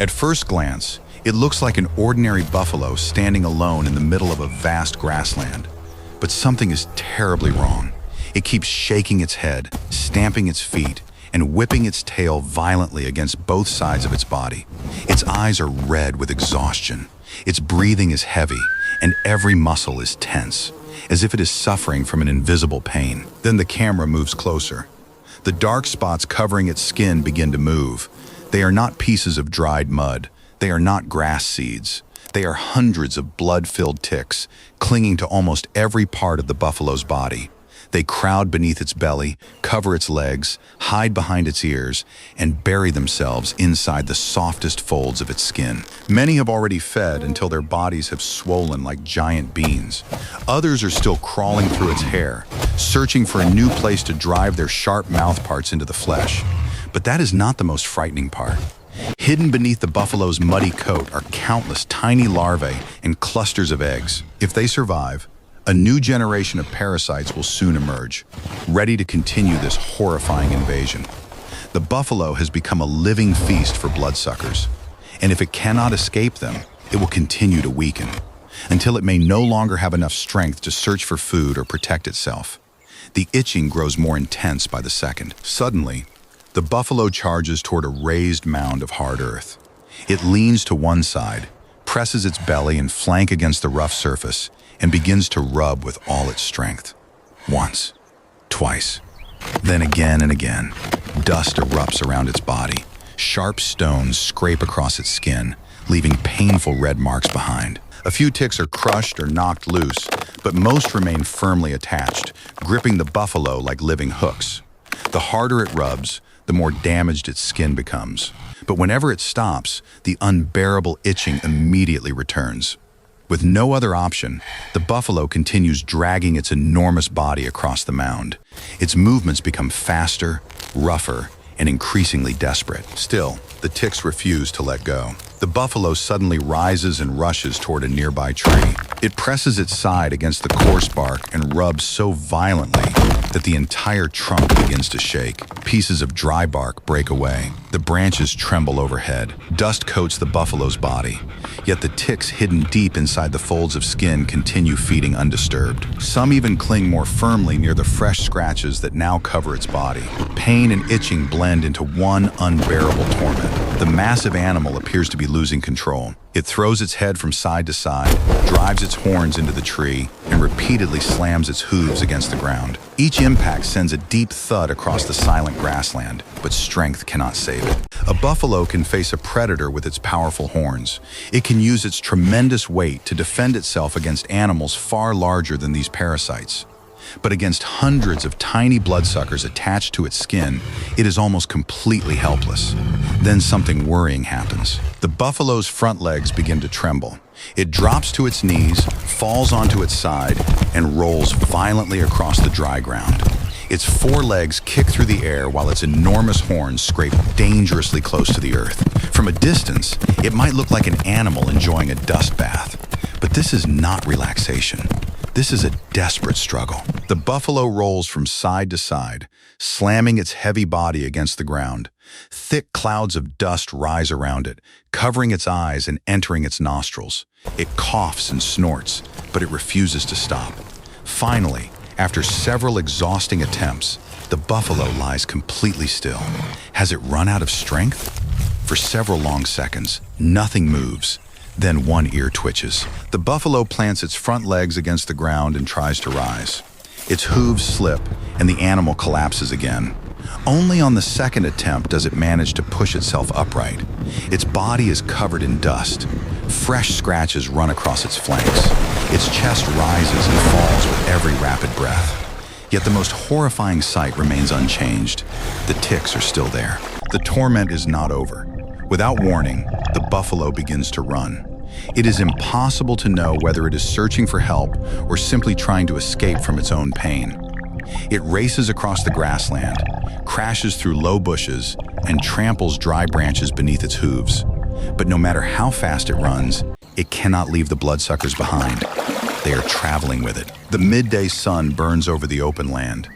At first glance, it looks like an ordinary buffalo standing alone in the middle of a vast grassland. But something is terribly wrong. It keeps shaking its head, stamping its feet, and whipping its tail violently against both sides of its body. Its eyes are red with exhaustion. Its breathing is heavy, and every muscle is tense, as if it is suffering from an invisible pain. Then the camera moves closer. The dark spots covering its skin begin to move. They are not pieces of dried mud. They are not grass seeds. They are hundreds of blood-filled ticks, clinging to almost every part of the buffalo's body. They crowd beneath its belly, cover its legs, hide behind its ears, and bury themselves inside the softest folds of its skin. Many have already fed until their bodies have swollen like giant beans. Others are still crawling through its hair, searching for a new place to drive their sharp mouthparts into the flesh. But that is not the most frightening part. Hidden beneath the buffalo's muddy coat are countless tiny larvae and clusters of eggs. If they survive, a new generation of parasites will soon emerge, ready to continue this horrifying invasion. The buffalo has become a living feast for bloodsuckers, and if it cannot escape them, it will continue to weaken, until it may no longer have enough strength to search for food or protect itself. The itching grows more intense by the second. Suddenly, the buffalo charges toward a raised mound of hard earth. It leans to one side, presses its belly and flank against the rough surface, and begins to rub with all its strength. Once, twice, then again and again. Dust erupts around its body. Sharp stones scrape across its skin, leaving painful red marks behind. A few ticks are crushed or knocked loose, but most remain firmly attached, gripping the buffalo like living hooks. The harder it rubs, the more damaged its skin becomes. But whenever it stops, the unbearable itching immediately returns. With no other option, the buffalo continues dragging its enormous body across the mound. Its movements become faster, rougher, and increasingly desperate. Still, the ticks refuse to let go. The buffalo suddenly rises and rushes toward a nearby tree. It presses its side against the coarse bark and rubs so violently that the entire trunk begins to shake. Pieces of dry bark break away. The branches tremble overhead. Dust coats the buffalo's body. Yet the ticks hidden deep inside the folds of skin continue feeding undisturbed. Some even cling more firmly near the fresh scratches that now cover its body. Pain and itching blend into one unbearable torment. The massive animal appears to be losing control. It throws its head from side to side, drives its horns into the tree, and repeatedly slams its hooves against the ground. Each impact sends a deep thud across the silent grassland, but strength cannot save it. A buffalo can face a predator with its powerful horns. It can use its tremendous weight to defend itself against animals far larger than these parasites. But against hundreds of tiny bloodsuckers attached to its skin, it is almost completely helpless. Then something worrying happens. The buffalo's front legs begin to tremble. It drops to its knees, falls onto its side, and rolls violently across the dry ground. Its forelegs kick through the air while its enormous horns scrape dangerously close to the earth. From a distance, it might look like an animal enjoying a dust bath. But this is not relaxation. This is a desperate struggle. The buffalo rolls from side to side, slamming its heavy body against the ground. Thick clouds of dust rise around it, covering its eyes and entering its nostrils. It coughs and snorts, but it refuses to stop. Finally, after several exhausting attempts, the buffalo lies completely still. Has it run out of strength? For several long seconds, nothing moves. Then one ear twitches. The buffalo plants its front legs against the ground and tries to rise. Its hooves slip, and the animal collapses again. Only on the second attempt does it manage to push itself upright. Its body is covered in dust. Fresh scratches run across its flanks. Its chest rises and falls with every rapid breath. Yet the most horrifying sight remains unchanged. The ticks are still there. The torment is not over. Without warning, the buffalo begins to run. It is impossible to know whether it is searching for help or simply trying to escape from its own pain. It races across the grassland, crashes through low bushes, and tramples dry branches beneath its hooves. But no matter how fast it runs, it cannot leave the bloodsuckers behind. They are traveling with it. The midday sun burns over the open land.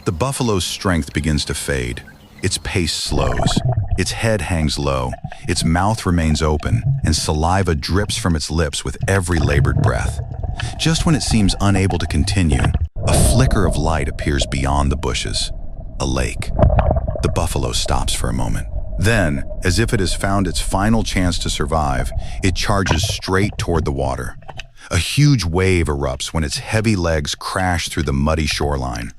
The buffalo's strength begins to fade. Its pace slows. Its head hangs low. Its mouth remains open, and saliva drips from its lips with every labored breath. Just when it seems unable to continue, a flicker of light appears beyond the bushes. A lake. The buffalo stops for a moment. Then, as if it has found its final chance to survive, it charges straight toward the water. A huge wave erupts when its heavy legs crash through the muddy shoreline.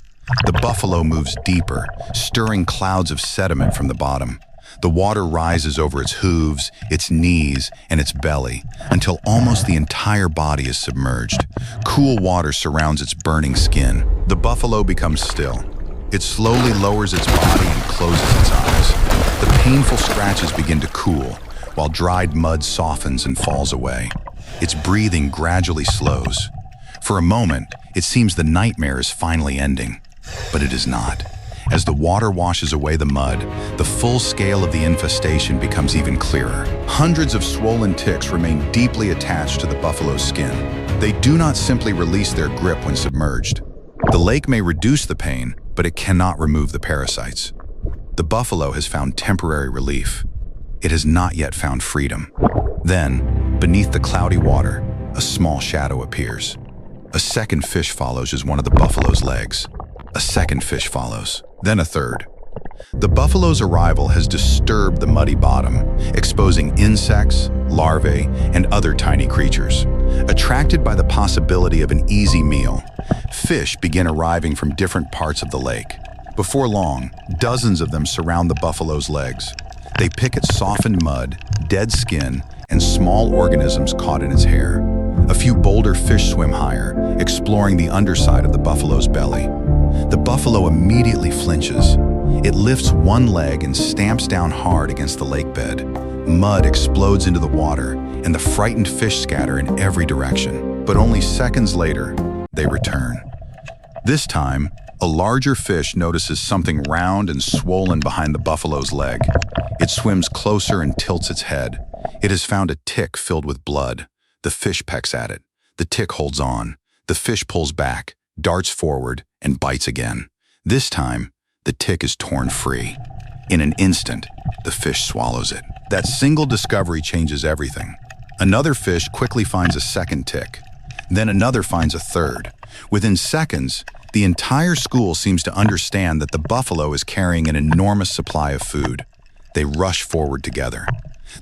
The buffalo moves deeper, stirring clouds of sediment from the bottom. The water rises over its hooves, its knees, and its belly, until almost the entire body is submerged. Cool water surrounds its burning skin. The buffalo becomes still. It slowly lowers its body and closes its eyes. The painful scratches begin to cool, while dried mud softens and falls away. Its breathing gradually slows. For a moment, it seems the nightmare is finally ending, but it is not. As the water washes away the mud, the full scale of the infestation becomes even clearer. Hundreds of swollen ticks remain deeply attached to the buffalo's skin. They do not simply release their grip when submerged. The lake may reduce the pain, but it cannot remove the parasites. The buffalo has found temporary relief. It has not yet found freedom. Then, beneath the cloudy water, a small shadow appears. A second fish follows as one of the buffalo's legs. A second fish follows, then a third. The buffalo's arrival has disturbed the muddy bottom, exposing insects, larvae, and other tiny creatures. Attracted by the possibility of an easy meal, fish begin arriving from different parts of the lake. Before long, dozens of them surround the buffalo's legs. They pick at softened mud, dead skin, and small organisms caught in its hair. A few bolder fish swim higher, exploring the underside of the buffalo's belly. The buffalo immediately flinches. It lifts one leg and stamps down hard against the lake bed. Mud explodes into the water, and the frightened fish scatter in every direction. But only seconds later, they return. This time, a larger fish notices something round and swollen behind the buffalo's leg. It swims closer and tilts its head. It has found a tick filled with blood. The fish pecks at it. The tick holds on. The fish pulls back, darts forward, and bites again. This time, the tick is torn free. In an instant, the fish swallows it. That single discovery changes everything. Another fish quickly finds a second tick. Then another finds a third. Within seconds, the entire school seems to understand that the buffalo is carrying an enormous supply of food. They rush forward together.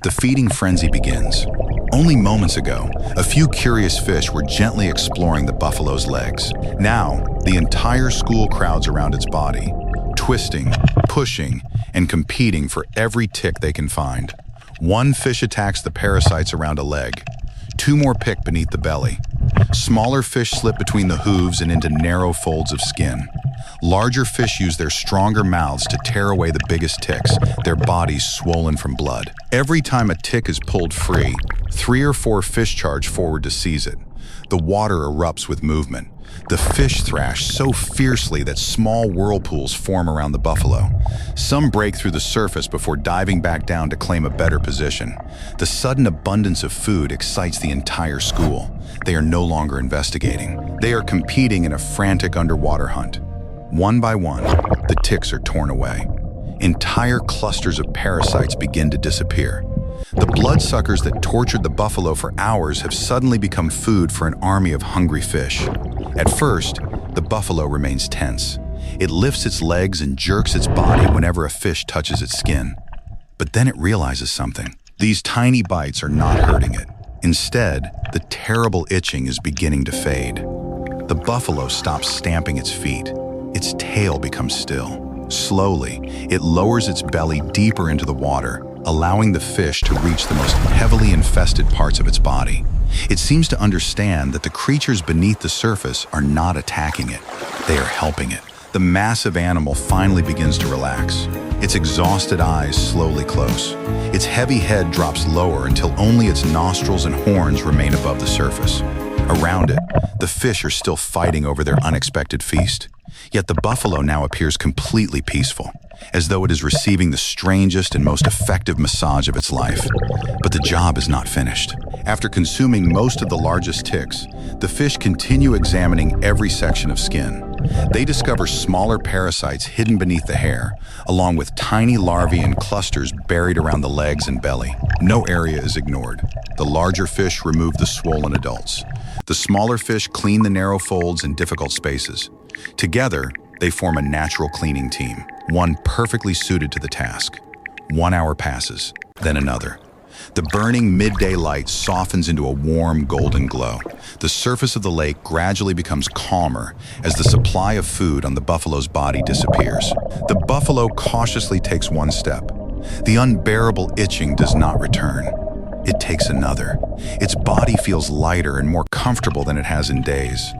The feeding frenzy begins. Only moments ago, a few curious fish were gently exploring the buffalo's legs. Now, the entire school crowds around its body, twisting, pushing, and competing for every tick they can find. One fish attacks the parasites around a leg. Two more pick beneath the belly. Smaller fish slip between the hooves and into narrow folds of skin. Larger fish use their stronger mouths to tear away the biggest ticks, their bodies swollen from blood. Every time a tick is pulled free, 3 or 4 fish charge forward to seize it. The water erupts with movement. The fish thrash so fiercely that small whirlpools form around the buffalo. Some break through the surface before diving back down to claim a better position. The sudden abundance of food excites the entire school. They are no longer investigating. They are competing in a frantic underwater hunt. One by one, the ticks are torn away. Entire clusters of parasites begin to disappear. The bloodsuckers that tortured the buffalo for hours have suddenly become food for an army of hungry fish. At first, the buffalo remains tense. It lifts its legs and jerks its body whenever a fish touches its skin. But then it realizes something. These tiny bites are not hurting it. Instead, the terrible itching is beginning to fade. The buffalo stops stamping its feet. Its tail becomes still. Slowly, it lowers its belly deeper into the water, allowing the fish to reach the most heavily infested parts of its body. It seems to understand that the creatures beneath the surface are not attacking it. They are helping it. The massive animal finally begins to relax. Its exhausted eyes slowly close. Its heavy head drops lower until only its nostrils and horns remain above the surface. Around it, the fish are still fighting over their unexpected feast. Yet the buffalo now appears completely peaceful, as though it is receiving the strangest and most effective massage of its life. But the job is not finished. After consuming most of the largest ticks, the fish continue examining every section of skin. They discover smaller parasites hidden beneath the hair, along with tiny larvae and clusters buried around the legs and belly. No area is ignored. The larger fish remove the swollen adults. The smaller fish clean the narrow folds and difficult spaces. Together, they form a natural cleaning team, one perfectly suited to the task. 1 hour passes, then another. The burning midday light softens into a warm golden glow. The surface of the lake gradually becomes calmer as the supply of food on the buffalo's body disappears. The buffalo cautiously takes one step. The unbearable itching does not return. It takes another. Its body feels lighter and more comfortable than it has in days.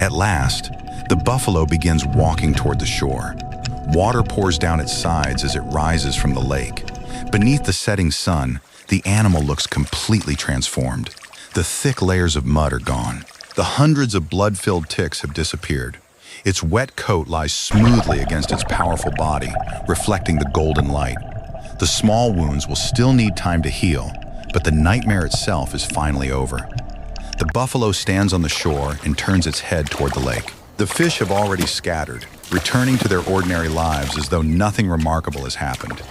At last, the buffalo begins walking toward the shore. Water pours down its sides as it rises from the lake. Beneath the setting sun, the animal looks completely transformed. The thick layers of mud are gone. The hundreds of blood-filled ticks have disappeared. Its wet coat lies smoothly against its powerful body, reflecting the golden light. The small wounds will still need time to heal, but the nightmare itself is finally over. The buffalo stands on the shore and turns its head toward the lake. The fish have already scattered, returning to their ordinary lives as though nothing remarkable has happened.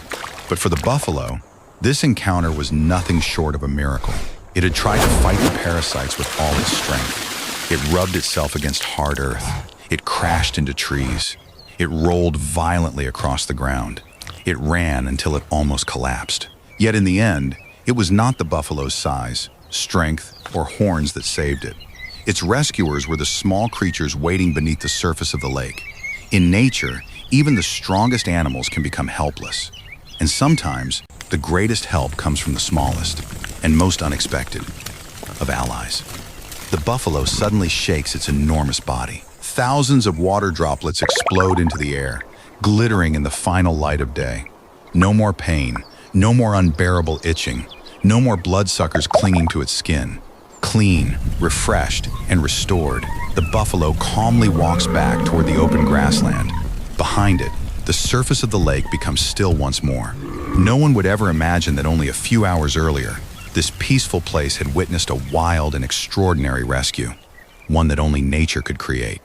But for the buffalo, this encounter was nothing short of a miracle. It had tried to fight the parasites with all its strength. It rubbed itself against hard earth. It crashed into trees. It rolled violently across the ground. It ran until it almost collapsed. Yet in the end, it was not the buffalo's size, strength, or horns that saved it. Its rescuers were the small creatures waiting beneath the surface of the lake. In nature, even the strongest animals can become helpless. And sometimes, the greatest help comes from the smallest and most unexpected of allies. The buffalo suddenly shakes its enormous body. Thousands of water droplets explode into the air, glittering in the final light of day. No more pain, no more unbearable itching, no more bloodsuckers clinging to its skin. Clean, refreshed, and restored, the buffalo calmly walks back toward the open grassland. Behind it, the surface of the lake becomes still once more. No one would ever imagine that only a few hours earlier, this peaceful place had witnessed a wild and extraordinary rescue, one that only nature could create.